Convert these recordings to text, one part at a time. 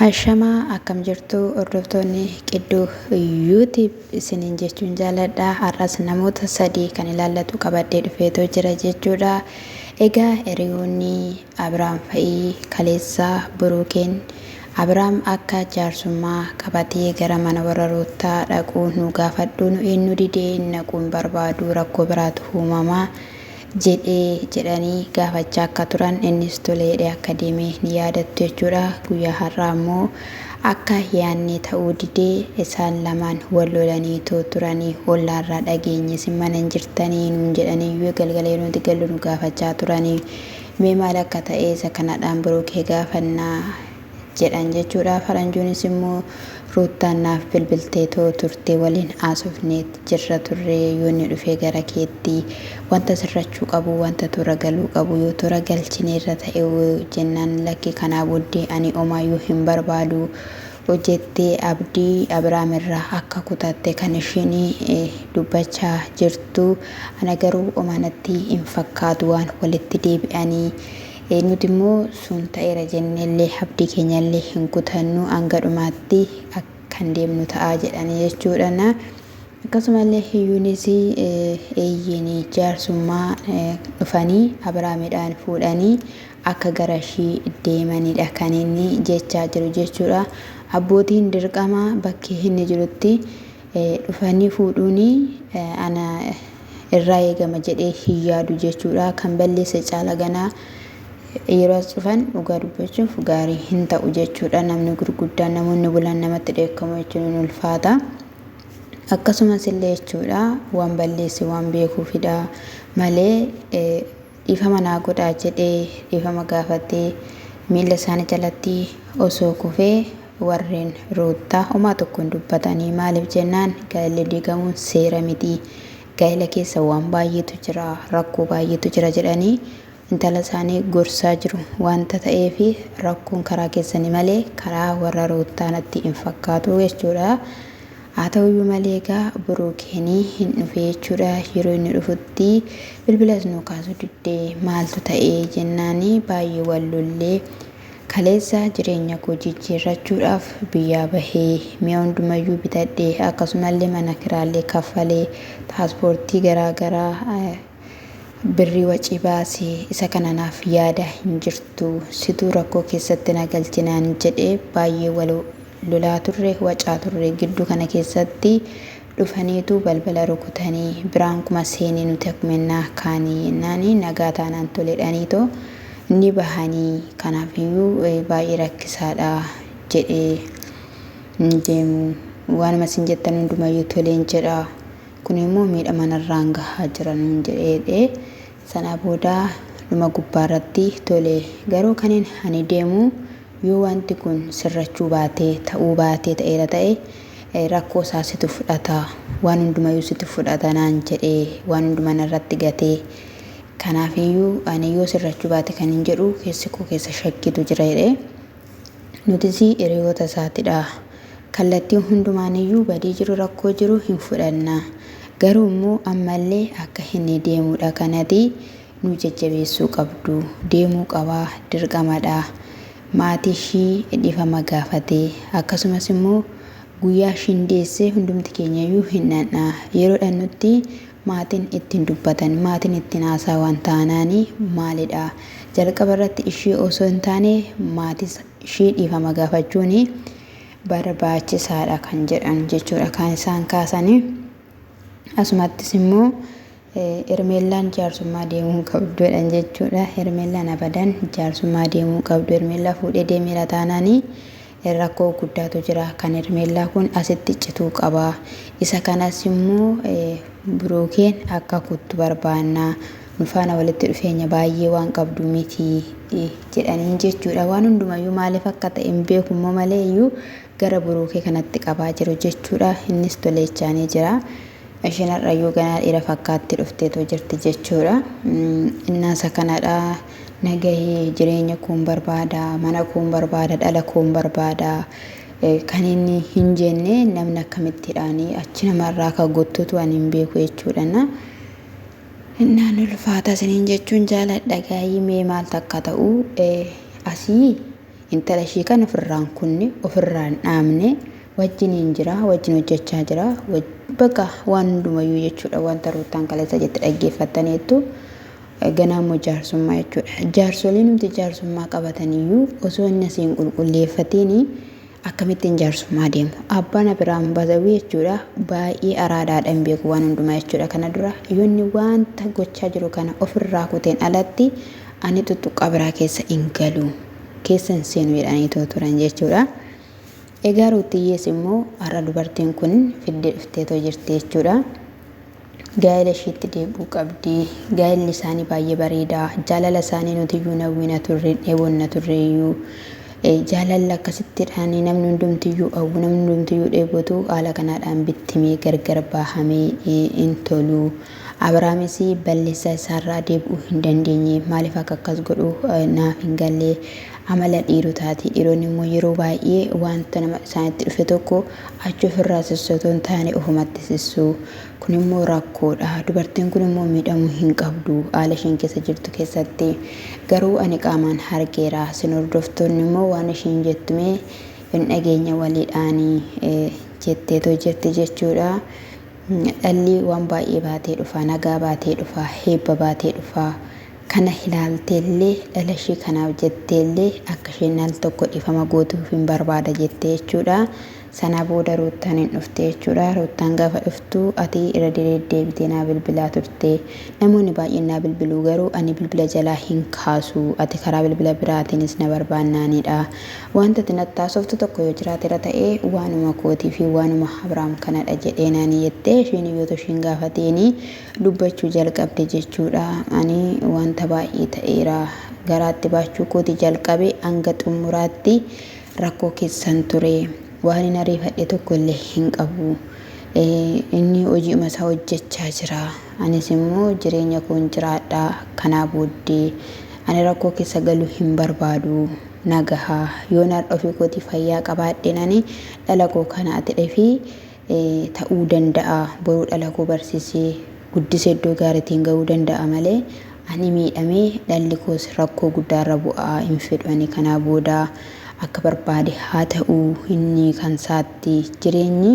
Ashamaa akkam jirtu hordoftoonni qidduu YouTube isiniin jechuun jaaladha. Har'as namoota sadii kan ilaallatu qabadhee dhufeetoo jira jechuudha. Egaa hiriyoonni Abiraam fa'ii kaleessaa Buruukeen Abiraam akka jaarsummaa qabatee gara mana warra Ruutaa dhaquu nu gaafadhu nu eenyu didee naquun barbaadu rakkoo biraatu uumamaa jedhanii gaafachaa akka turan innis toleedhe akka deeme ni yaadattu jechuudha. Guyyaa har'aa immoo akka yaanni ta'uu didee isaan lamaan wal lolaniitoo turanii ollaarraa dhageenye simmanan jirtanii nuun jedhaniyyuu galgalee nuti gallu nu gaafachaa turanii mee maal akka ta'e isa kanadhaan Buruukee gaafannaa jedhan jechuudha. Faranjuunis immoo Ruutaan naaf bilbilteetoo turte waliin haasofneet jirra turre yoonni dhufee gara keetti wanta sirrachuu qabu wanta toora galuu qabu yoo toora galchineerra ta'e jennaan lakki kanaa booddee ani omaayyuu hin barbaadu hojjettee abdii Abiraam irraa akka kutatte kan isheen dubbachaa jirtu ana garuu omanatti hin fakkaatu waan walitti deebi'anii nuti immoo sun ta'eera jenneellee abdii keenyallee hin kutannu hanga dhumaatti akkan deemnu ta'aa jedhanii jechuudha. Akkasumallee hiyyuunis eeyyiin jaarsummaa dhufanii Abiraamidhaan fuudhanii akka gara ishii deemanidha kan inni jechaa jiru jechuudha. Abbootiin dirqama bakkee inni jirutti dhufanii fuudhuuni ana irraa eegama jedhee hin yaadu jechuudha. Kan balleesse caala ganaa yeroo as dhufan dhugaa dubbachuuf gaarii hin ta'u jechuudha. Namni gurguddaan namoonni bulan namatti dheekkamu jechuun ulfaata. Akkasumas illee jechuudha waan balleesse waan beekuufidha malee dhiifama naa godhaa jedhee dhiifama gaafatee miila isaanii jalatti osoo kufee warreen Ruutaa homaa tokko hin dubbatanii maaliif jennaan gaa'elli diigamuun seera miti. Gaa'ela keessa waan baay'eetu jira rakkoo baay'eetu jira jedhanii intala isaanii gorsaa jiru wanta ta'eef rakkoon karaa keessanii malee karaa warra Ruutaa natti hin fakkaatu jechuudha. Haa ta'uyyuu malee egaa Buruukeen hin dhufe jechuudha. Yeroo inni dhufutti bilbilas nu kaasuu diddee maaltu ta'ee jennaanii baay'ee wal lollee kaleessa jireenya koo jijjiirrachuudhaaf biyyaa bahee mi'a hundumayyuu bitadhee akkasumallee mana kiraallee kaffalee paaspoortii garaagaraa birrii wacii baasee isa kananaaf yaada hin jirtu situu rakkoo keessatti na galchinaan jedhee baay'ee wal lolaa turre wacaa turre gidduu kana keessatti dhufaniitu balbala rukutanii biraan kuma seenii nuti akkuma kaanii naanii nagaa taanaan toledhaniitoo inni bahanii kanaafiyyuu baay'ee rakkisaadha jedhee hin deemu waanuma isin jettan hundumayyuu toleen jedha. Kun immoo miidhama narraan gahaa jiran jedhee sana booda dhuma gubbaarratti tole garuu kaniin ani deemu yoo wanti kun sirrachuu baatee ta'uu baatee ta'eera ta'e rakkoo isaa situ fudhata waan hundumayyuu situ fudhata naan jedhee waan hundumaa narratti gatee kanaafiyyuu ani yoo sirrachuu baate kan hin jedhu keessi koo keessa shakkitu jira jedhee nutis hiriyoota isaatidha. Kallattii hundumaaniyyuu badii jiru rakkoo jiru hin fudhanna. Garuu immoo ammallee akka inni deemudha kanati nu jajjabeessuu qabdu deemuu qabaa dirqamadha. Maatii ishii dhiifama gaafatee akkasumas immoo guyyaa ishiin deessee hundumti keenyayyuu hin dhandha yeroo dhannutti maatiin ittiin dubbatan maatiin ittiin haasaa waan taanaanii maalidha jalqaba irratti ishii osoo hin taane maatii ishii dhiifama gaafachuun barbaachisaadha kan jedhan jechuudha kan isaan kaasanii. Asumattis immoo Hermeellaan jaarsummaa deemuu qabduudhaan jechuudha. Hermeellaan abadan jaarsummaa deemuu qabdu. Hermeellaa fuudhee deemeera taanaanii rakkoo guddaatu jira. Kan Hermeellaa kun asitti cituu qaba. Isa kanas immoo Buruukeen akka kuttu barbaanna. Nu faana walitti dhufeenya baay'ee waan qabdu miti jedhanii jechuudha. Waan hundumayyuu maaliif akka ta'e hin beeku immoo malee iyyuu gara Buruukee kanatti qabaa jiru jechuudha. Innis toleechaanii jira. Isheen har'ayyuu ganaa dhiira fakkaatti dhufteetoo jirti jechuudha. Innaasa kanadha nagahee jireenya koon barbaada mana koon barbaada dhala koon barbaada kan inni hin jenne namni akkamittiidhaanii achi namarraa akka gottutu waan hin beeku jechuudha. Innaan ulfaata isiniin jechuun jaaladha gaayii mee maal takka ta'u asii intala ishii kan ofirraan kunne ofirraan dhaamne wajjiniin jira, wajjin hojjechaa jira, bakka waan hundumayyuu jechuudha. Wanta Ruutaan kaleessa jette dhaggeeffattaniittu ganaamoo jaarsummaa jechuudha. Jaarsoliin nuti jaarsummaa qabataniyyuu osoo inni asiin qulqulleeffatiin akkamittiin jaarsummaa deemu. Abbaan Abiraam Bazawii jechuudha baay'ee araadaadhaan beeku waan hundumaa jechuudha. Kana dura yoonni wanta gochaa jiru kana ofirraa kuteen alatti ani tuttuqqaa biraa keessa hin galu, keessa hin seenu jedhanii turan jechuudha. Egaa Ruutiyyees immoo har'a dubartiin kun fiddee dhufteetoo jirti jechuudha. Gaa'ela ishiitti deebi'uu qabdi. Gaa'elli isaanii baay'ee bareedaa. Jaalala isaanii nuti iyyuu hawwina turre, dheebonna turreeyyuu. Jaalalli akkasittidhaan namni hundumtiyyuu hawwu, namni hundumtiyyuu dheebotu haala kanaadhaan bittimee gargar baahamee hin tolu. Abrahaamis balleessaa isaarraa deebi'uu hin dandeenye. Maaliif akka akkas godhu naaf hin galle. Amala dhiirotaati. Dhiironni immoo yeroo baay'ee wanta nama isaanitti dhufe tokko achi ofirraa sissotoo hin taane ofumatti sissu. Kun immoo rakkoodha. Dubartiin kun immoo miidhamuu hin qabdu haala isheen keessa jirtu keessatti. Garuu ani qaamaan argeera. Isin hordoftoonni immoo waan isheen jettume hin dhageenya waliidhaan jetteetoo jirti jechuudha. Dhalli waan baay'ee baatee dhufa, nagaa baatee dhufa, heebba baatee dhufa. Kana ilaalteellee dhala ishee kanaaf jetteellee akka isheen al tokko dhiifama gootuuf hin barbaada jettee jechuudha. Sana booda Ruutaan hin dhufte jechuudha. Ruutaan gaafa dhuftu ati irra deddeebitee naa bilbilaa turte. Namoonni baay'een naa bilbiluu garuu ani bilbila jalaa hin kaasu. Ati karaa bilbila biraatiinis na barbaannaanidha. Wanta ati natti haasoftu tokko yoo jiraatera ta'ee waanuma kootii fi waanuma Abiraam kanadha jedhee naani jettee isheen yoo isheen gaafateeni dubbachuu jalqabde jechuudha. Ani wanta baay'ee ta'eera garaatti baachuu kooti jalqabe hanga xumuraatti rakkoo keessan ture. Waan hin ariifadhe tokko illee hin qabu. Inni hojiima isaa hojjechaa jira. Anis immoo jireenya koon jiraadha. Kanaa booddee ani rakkoo keessa galuu hin barbaadu. Nagahaa yoon har'a ofii kootii fayyaa qabaadhe ani dhala koo kana ati dhafii ta'uu danda'a. Boruu dhala koo barsiisee guddisee iddoo gaariitiin gahuu danda'a malee ani miidhamee dhalli koos rakkoo guddaarra bu'aa hin fedhu. Ani kanaa booda akka barbaade haa ta'u inni kan saatti jireenyi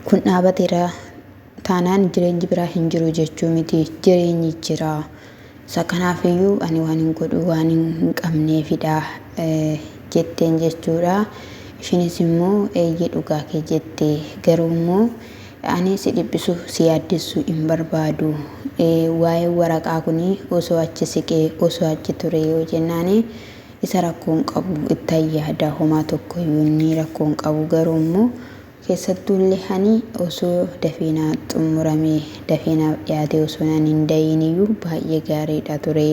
kun dhaabateera taanaan jireenyi biraa hin jiru jechuu miti. Jireenyi jira. Isa kanaafiyyuu ani waan hin godhu waan hin qabneefidha jetteen jechuudha. Isheenis immoo eeyyee dhugaa kee jette. Garuu immoo ani si dhiphisu si yaaddessuu hin barbaadu. Waa'ee waraqaa kuni osoo achi siqee osoo achi ture yoo jennaani isa rakkoon qabu itti yaada homaa tokko inni rakkoon qabu. Garuu immoo keessattuullee ani osoo dafeenaa xumuramee dafeenaa dhiyaate osoo nan hin dayiniyyuu baay'ee gaariidha ture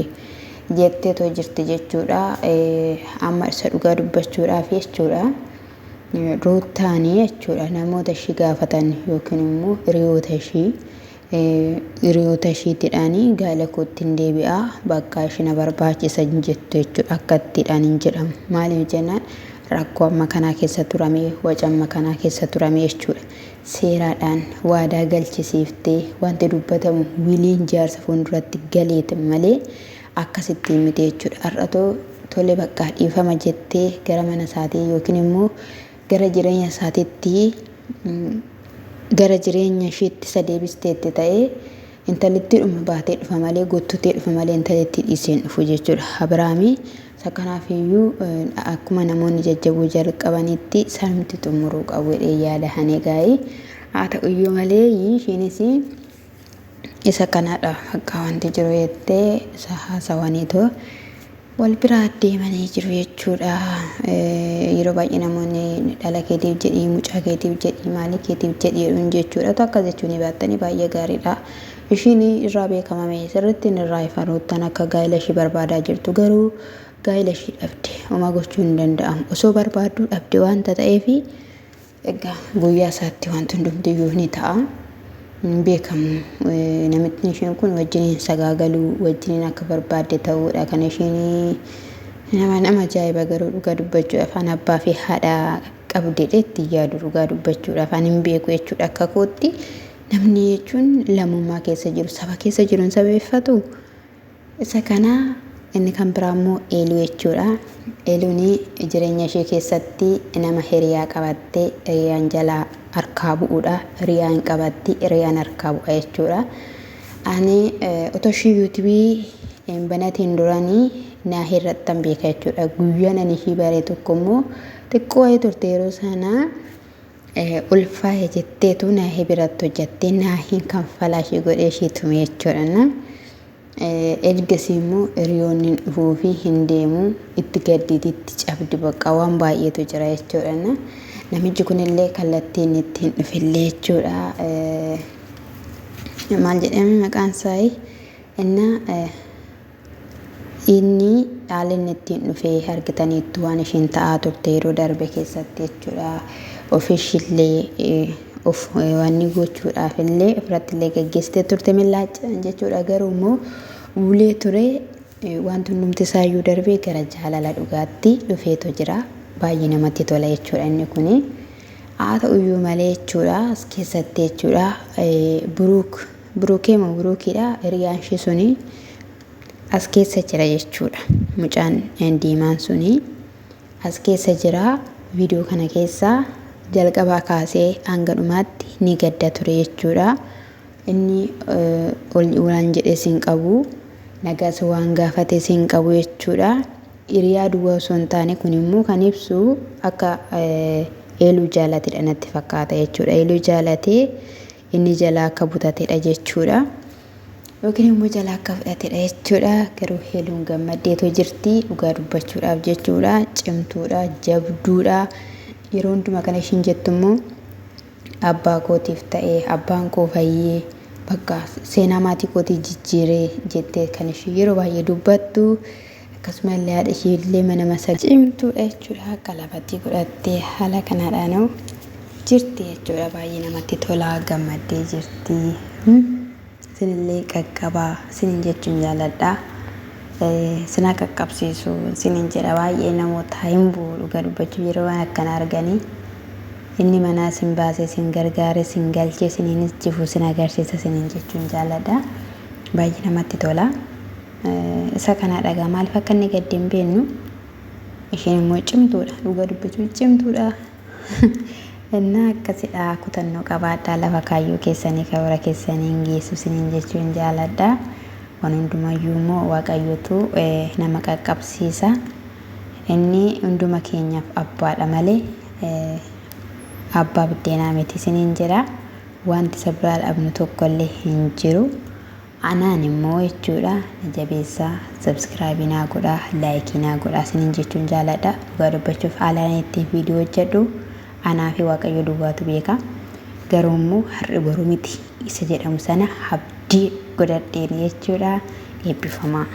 jetteetoo jirti jechuudha. Amma isa dhugaa dubbachuudhaaf jechuudha. Ruutaanii jechuudha namoota ishii gaafatan yookiin immoo hiriyoota ishiitidhaanii gaa'ela kootti hin deebi'aa bakka ishina barbaachisa jettu jechuudha. Akkattidhaan hin jedhamu. Maaliif jennaan rakkoo amma kanaa keessa turame wacamma kanaa keessa turame jechuudha. Seeraadhaan waadaa galchisiiftee wanti dubbatamu wiliin jaarsa fuulduratti galeeti malee akkasittiin miti jechuudha. Har'atoo tole bakka dhiifama jettee gara mana isaatii yookiin immoo gara jireenya isaatiitti gara jireenya isheetti isa deebisteetti ta'ee intalitti dhuma baatee dhufa malee gottutee dhufa malee intalitti dhiiseen dhufu jechuudha. Abiraamii isa kanaafiyyuu akkuma namoonni jajjabuu jalqabanitti sanumti xumuruu qabu jedhee yaada hanee gaa'ee haa ta'uyyuu malee isheenis isa kanadha akka wanti jiru jettee isa haasawaniitoo wal biraa deemanii jiru jechuudha. Yeroo baay'ee namoonni dhala keetiif jedhii mucaa keetiif jedhii maalii keetiif jedhii jechuudha. Akka jechuun baattanii baay'ee gaariidha. Ishiin irraa beekamame sirriitti irraa ifaruuttan akka gaa'ela ishii barbaadaa jirtu garuu gaa'ela ishii dhabde homaa gochuu hin danda'amu. Osoo barbaaduu dhabde wanta ta'eef egaa guyyaa isaatti wanti hundumtiyyuu ni ta'a. Beekamu namichi isheen kun wajjiniin sagaagaluu wajjiniin akka barbaadde ta'uudha. Kan isheen nama ajaa'iba garuu dhugaa dubbachuudha. Afaan abbaa fi haadha qabdeedha itti yaadu dhugaa dubbachuudha. Afaan hin beeku jechuudha. Akka kootti namni jechuun lammummaa keessa jiru saba keessa jiruun sabeeffatu isa kana inni kan biraa immoo eeluu jechuudha. Eeluun jireenya ishee keessatti nama hiriyaa qabattee hiriyaan jalaa harkaa bu'uudha. Hiriyaa hin qabatti hiriyaan harkaa bu'a jechuudha. Ani otoo ishii yuutuubii banatiin duranii naa irrattan beeka jechuudha. Guyyaan ani ishii baree tokko immoo xiqqoo wayii turte yeroo sanaa ulfaa'e jetteetu naa biratti hojjattee naa hin kanfalaa ishee godhee ishii tume jechuudha. Ergasii immoo hiriyoonni dhufuu fi hin deemu itti gaddiitti cabdi bakka waan baay'eetu jira jechuudha. Namichi kunillee kallattiin ittiin dhufillee jechuudha. Maal jedhame maqaan isaa inni haala inni ittiin dhufee argitaniittu waan ishiin ta'aa turte yeroo darbe keessatti jechuudha. Ofiishillee of wanni gochuudhaaf illee ofirrattillee gaggeessitee turte millaachaan jechuudha. Garuu immoo ulee ture wanti hundumti isaayyuu darbee gara jaalala dhugaatti dhufeetu jira. Baay'ee namatti tola jechuudha inni kuni. Haa ta'uyyuu malee jechuudha as keessatti jechuudha buruukiidha hiriyaan ishee suni as keessa jira jechuudha. Mucaan diimaan suni as keessa jira. Viidiyoo kana keessaa jalqabaa kaasee hanga dhumaatti ni gadda ture jechuudha. Inni waan jedhe sin qabu nagas waan gaafate sin qabu jechuudha. Hiriyaa duwwaa osoo hin taane kun immoo kan ibsu akka eeluu jaalatedha natti fakkaata jechuudha. Eeluu jaalatee inni jalaa akka butatedha jechuudha. Yookiin immoo jalaa akka fudhatedha jechuudha. Garuu eeluun gammaddeetu jirti dhugaa dubbachuudhaaf jechuudha. Cimtuudha, jabduudha. Yeroo hundumaa kana ishiin jettu immoo abbaa kootiif ta'ee abbaan koo fayyee bakka seenaa maatii kootii jijjiiree jettee kan ishee yeroo baay'ee dubbattu. Akkasumallee haadha ishee illee mana masaa cimtuudha jechuudha. Qalabatti godhattee haala kanaadhaan jirti jechuudha. Baay'ee namatti tola, gammaddee jirti. Isinillee qaqqabaa isiniin jechuun jaalladha. Sina qaqqabsiisu isiniin jedha. Baay'ee namoota hin bu'u dhugaa dubbachuu yeroo waan akkana arganii inni manaa sin baasee sin gargaare sin galchee siniinis jifu sin agarsiisa isiniin jechuun jaalladha. Baay'ee namatti tola. Isa kana dhagaa maaliif akka inni gaddi hin beeknu isheen immoo cimtuudha dhugaa dubbachuu cimtuudha. Innaa akkasidha kutannoo qabaadhaa lafa kaayyoo keessanii kabira keessanii hin geessu isiniin jechuun jaalladha. Waan hundumayyuu immoo waaqayyotu nama qaqqabsiisa. Inni hunduma keenyaaf abbaadha malee abbaa biddeenaa miti isiniin jedha. Wanti isa biraa dhabnu tokkollee hin jiru. Anaan immoo jechuudha na jabeessaa subscribe naa godhaa like naa godhaa isiniin jechuun jaalladha. Dhugaa dubbachuuf haalaan ittiin viidiyoo hojjedhu anaa fi waaqayyo duwwaatu beeka. Garuu immoo har'i boruu miti isa jedhamu sana abdii godhadheen jechuudha. Eebbifamaa.